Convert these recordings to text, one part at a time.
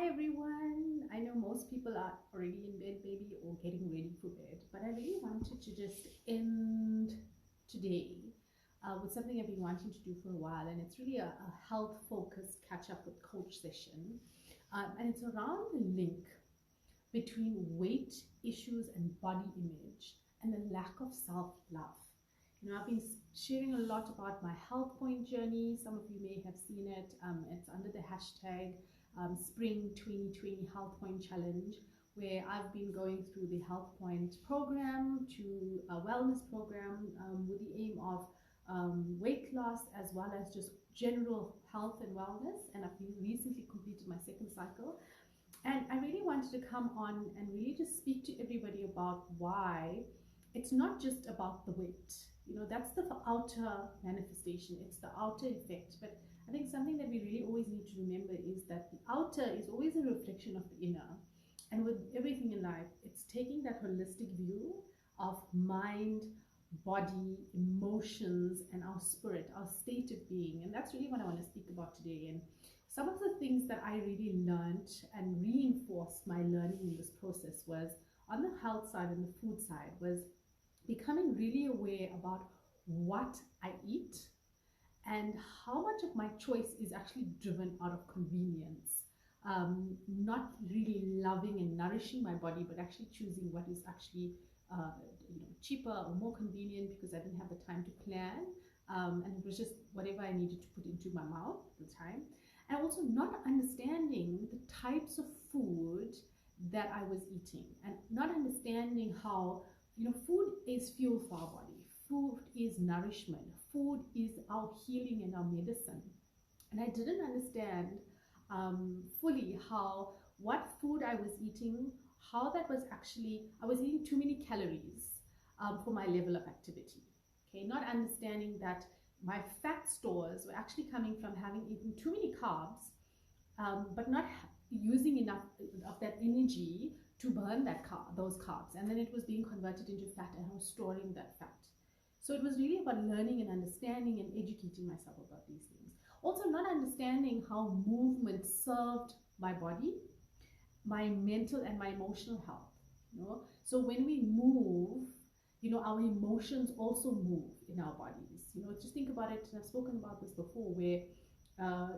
everyone. I know most people are already in bed maybe or getting ready for bed, but I really wanted to just end today with something I've been wanting to do for a while, and it's really a health focused catch up with coach session, and it's around the link between weight issues and body image and the lack of self-love. I've been sharing a lot about my health point journey. Some of you may have seen it. It's under the hashtag Spring 2020 Health Point Challenge, where I've been going through the Health Point program to a wellness program with the aim of weight loss as well as just general health and wellness. And I've recently completed my second cycle. And I really wanted to come on and really just speak to everybody about why it's not just about the weight. That's the outer manifestation, it's the outer effect. But I think something that we really always need to remember is that the outer is always a reflection of the inner. And with everything in life, it's taking that holistic view of mind, body, emotions, and our spirit, our state of being. And that's really what I want to speak about today. And some of the things that I really learned and reinforced my learning in this process was on the health side and the food side was becoming really aware about what I eat and how much of my choice is actually driven out of convenience. Not really loving and nourishing my body, but actually choosing what is actually cheaper or more convenient because I didn't have the time to plan. And it was just whatever I needed to put into my mouth at the time. And also not understanding the types of food that I was eating and not understanding how food is fuel for our body. Food is nourishment. Food is our healing and our medicine. And I didn't understand fully how what food I was eating, how that was actually, I was eating too many calories for my level of activity. Okay, not understanding that my fat stores were actually coming from having eaten too many carbs, but not using enough of that energy to burn those carbs, and then it was being converted into fat and I was storing that fat. So it was really about learning and understanding and educating myself about these things. Also not understanding how movement served my body, my mental and my emotional health. So when we move, our emotions also move in our bodies. Just think about it, and I've spoken about this before, where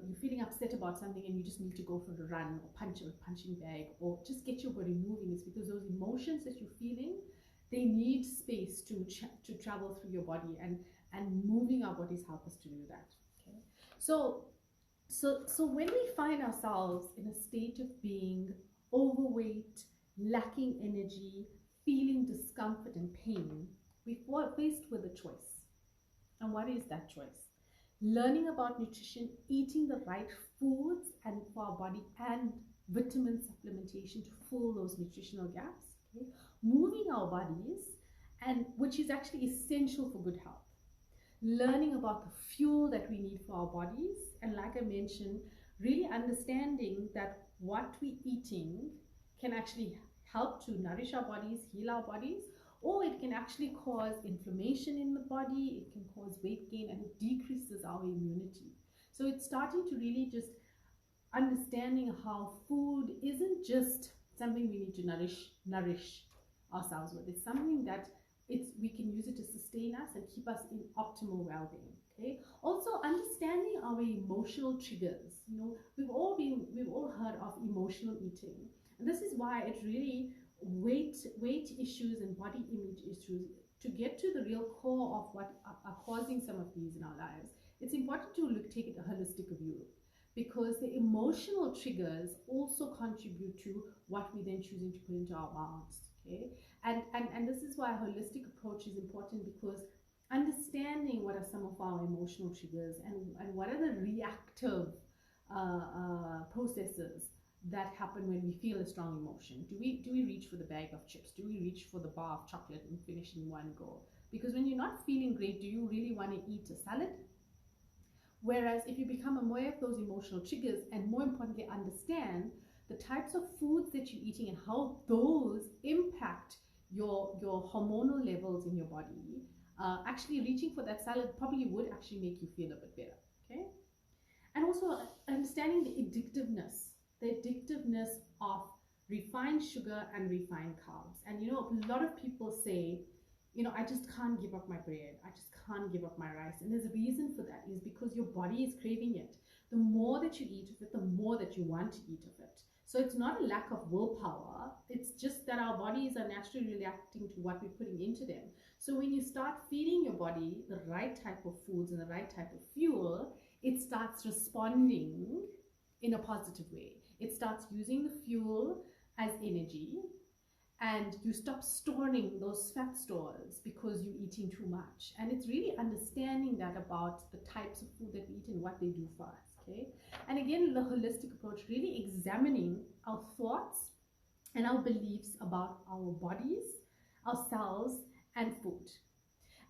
you're feeling upset about something and you just need to go for a run or punch a punching bag or just get your body moving. It's because those emotions that you're feeling, they need space to travel through your body, and moving our bodies help us to do that. Okay, so when we find ourselves in a state of being overweight, lacking energy, feeling discomfort and pain, we're faced with a choice. And what is that choice? Learning about nutrition, eating the right foods and for our body, and vitamin supplementation to fill those nutritional gaps. Okay? Moving our bodies, and which is actually essential for good health. Learning about the fuel that we need for our bodies, and like I mentioned, really understanding that what we're eating can actually help to nourish our bodies, heal our bodies, or it can actually cause inflammation in the body, it can cause weight gain, and it decreases our immunity. So it's starting to really just understanding how food isn't just something we need to nourish ourselves with. It's something that we can use it to sustain us and keep us in optimal well-being. Okay. Also understanding our emotional triggers. We've all heard of emotional eating, and this is why it's really weight issues and body image issues, to get to the real core of what are causing some of these in our lives. It's important to take a holistic view, because the emotional triggers also contribute to what we then choosing to put into our mouths. Okay, and this is why a holistic approach is important, because understanding what are some of our emotional triggers and what are the reactive processes that happen when we feel a strong emotion. Do we reach for the bag of chips? Do we reach for the bar of chocolate and finish in one go? Because when you're not feeling great, do you really want to eat a salad? Whereas if you become aware of those emotional triggers, and more importantly understand the types of foods that you're eating and how those impact your hormonal levels in your body, actually reaching for that salad probably would actually make you feel a bit better. Okay, and also understanding the addictiveness addictiveness of refined sugar and refined carbs. And you know, a lot of people say, you know, I just can't give up my bread, I just can't give up my rice. And there's a reason for that, is because your body is craving it. The more that you eat of it, the more that you want to eat of it. So it's not a lack of willpower, it's just that our bodies are naturally reacting to what we're putting into them. So when you start feeding your body the right type of foods and the right type of fuel, it starts responding in a positive way. It starts using the fuel as energy, and you stop storing those fat stores because you're eating too much. And it's really understanding that about the types of food that we eat and what they do for us. Okay, and again, the holistic approach, really examining our thoughts and our beliefs about our bodies, ourselves, and food.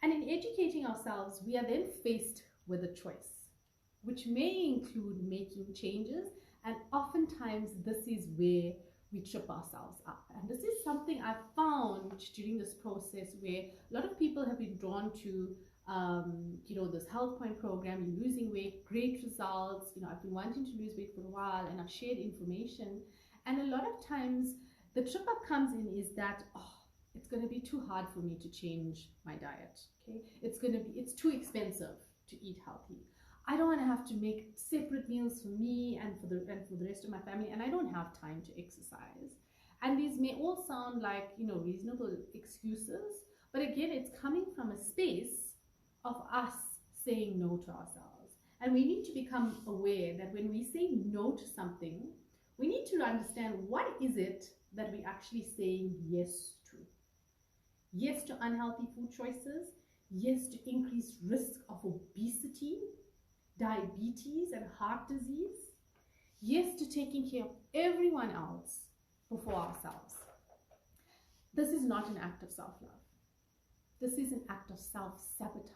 And in educating ourselves, we are then faced with a choice, which may include making changes, and oftentimes this is where we trip ourselves up. And this is something I've found during this process, where a lot of people have been drawn to you know, this health point program, you're losing weight, great results. You know, I've been wanting to lose weight for a while, and I've shared information. And a lot of times the trip up comes in is that, oh, it's going to be too hard for me to change my diet. Okay, it's too expensive to eat healthy. I don't want to have to make separate meals for me and for the rest of my family, and I don't have time to exercise. And these may all sound like, you know, reasonable excuses, but again, it's coming from a space of us saying no to ourselves. And we need to become aware that when we say no to something, we need to understand, what is it that we're actually saying yes to? Yes to unhealthy food choices, yes to increased risk of obesity, diabetes, and heart disease, yes to taking care of everyone else before ourselves. This is not an act of self-love. This is an act of self-sabotage.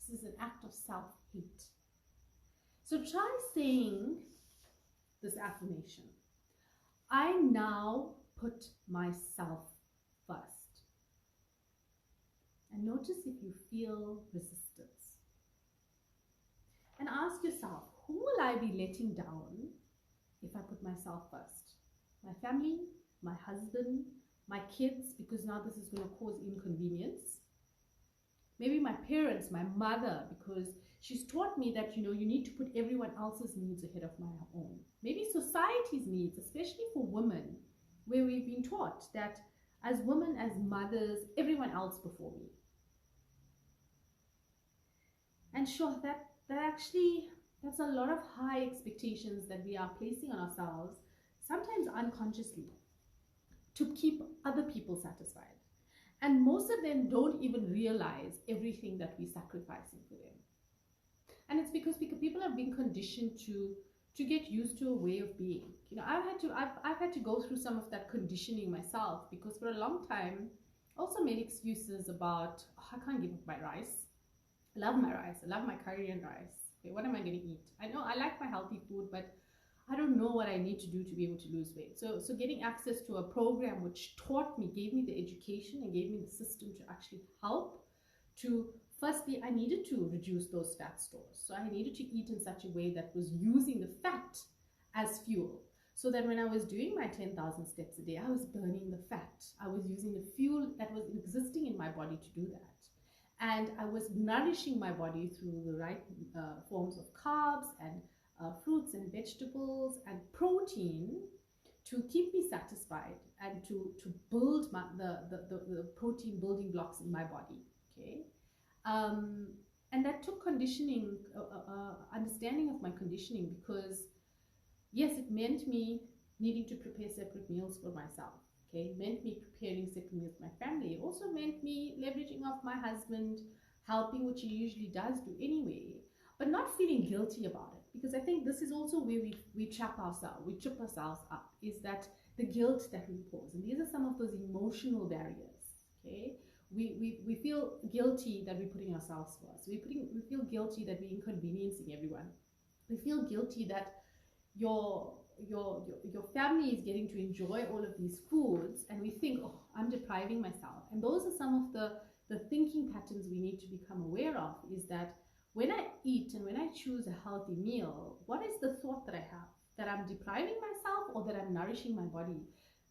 This is an act of self-hate. So try saying this affirmation: I now put myself first. And notice if you feel resistance. And ask yourself, who will I be letting down if I put myself first? My family, my husband, my kids, because now this is going to cause inconvenience. Maybe my parents, my mother, because she's taught me that, you know, you need to put everyone else's needs ahead of my own. Maybe society's needs, especially for women, where we've been taught that as women, as mothers, everyone else before me. And sure, that's a lot of high expectations that we are placing on ourselves, sometimes unconsciously, to keep other people satisfied. And most of them don't even realize everything that we're sacrificing for them. And it's because people have been conditioned to get used to a way of being. You know, I've had to go through some of that conditioning myself, because for a long time I also made excuses about, oh, I can't give up my rice. I love my rice. I love my curry and rice. Okay, what am I going to eat? I know I like my healthy food, but I don't know what I need to do to be able to lose weight. So getting access to a program which taught me, gave me the education and gave me the system to actually help to, firstly, I needed to reduce those fat stores. So I needed to eat in such a way that was using the fat as fuel. So that when I was doing my 10,000 steps a day, I was burning the fat. I was using the fuel that was existing in my body to do that. And I was nourishing my body through the right forms of carbs and fruits and vegetables and protein to keep me satisfied and to build the protein building blocks in my body. Okay, and that took conditioning, understanding of my conditioning, because yes, it meant me needing to prepare separate meals for myself. Okay, it meant me preparing separate meals for my family. It also meant me leveraging off my husband, helping, which he usually does do anyway, but not feeling guilty about it. Because I think this is also where we trip ourselves up, is that the guilt that we impose. And these are some of those emotional barriers. Okay, we feel guilty that we're putting ourselves first. We feel guilty that we're inconveniencing everyone. We feel guilty that your family is getting to enjoy all of these foods, and we think, oh, I'm depriving myself. And those are some of the thinking patterns we need to become aware of, is that when I eat and when I choose a healthy meal, what is the thought that I have? that I'm depriving myself or that I'm nourishing my body,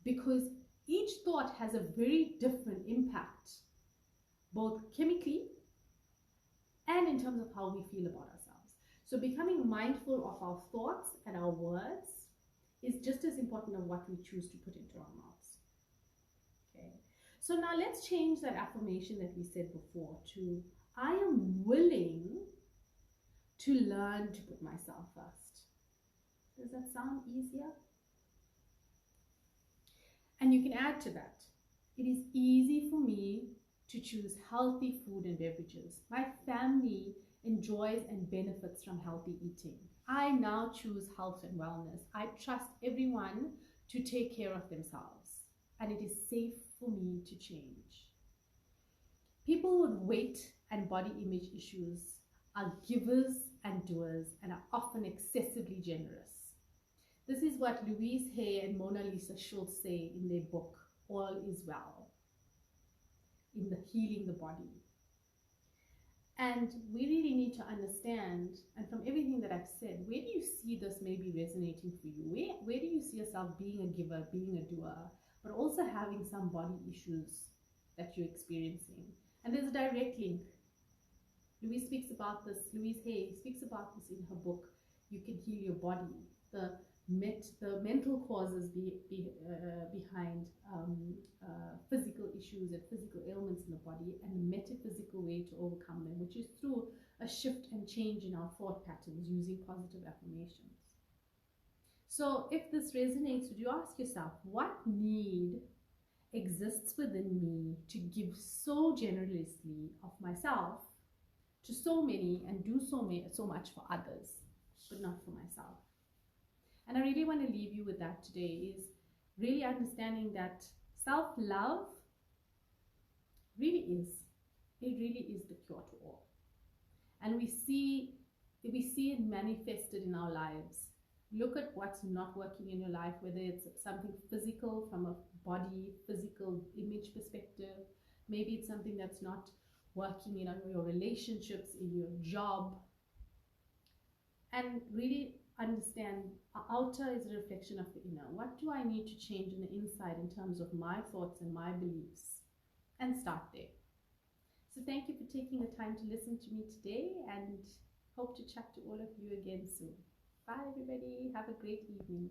because each thought has a very different impact, both chemically and in terms of how we feel about ourselves. So becoming mindful of our thoughts and our words is just as important as what we choose to put into our mouths. Okay. So now let's change that affirmation that we said before to, I am willing to learn to put myself first. Does that sound easier? And you can add to that, it is easy for me to choose healthy food and beverages. My family enjoys and benefits from healthy eating. I now choose health and wellness. I trust everyone to take care of themselves, and it is safe for me to change. People with weight and body image issues are givers and doers and are often excessively generous. This is what Louise Hay and Mona Lisa Schultz say in their book, All is Well, in the Healing the Body. And we really need to understand, and from everything that I've said, where do you see this maybe resonating for you? Where do you see yourself being a giver, being a doer, but also having some body issues that you're experiencing? And there's a direct link. Louise Hay speaks about this in her book, You Can Heal Your Body, the mental causes behind physical issues and physical ailments in the body, and the metaphysical way to overcome them, which is through a shift and change in our thought patterns using positive affirmations. So if this resonates, would you ask yourself, what need exists within me to give so generously of myself to so many and do so much for others, but not for myself? And I really want to leave you with that today, is really understanding that self-love really is the cure to all. And we see it manifested in our lives. Look at what's not working in your life, whether it's something physical from a body, physical image perspective. Maybe it's something that's not working in your relationships, in your job. And really understand, outer is a reflection of the inner. What do I need to change in the inside in terms of my thoughts and my beliefs? And start there. So thank you for taking the time to listen to me today, and hope to chat to all of you again soon. Bye everybody. Have a great evening.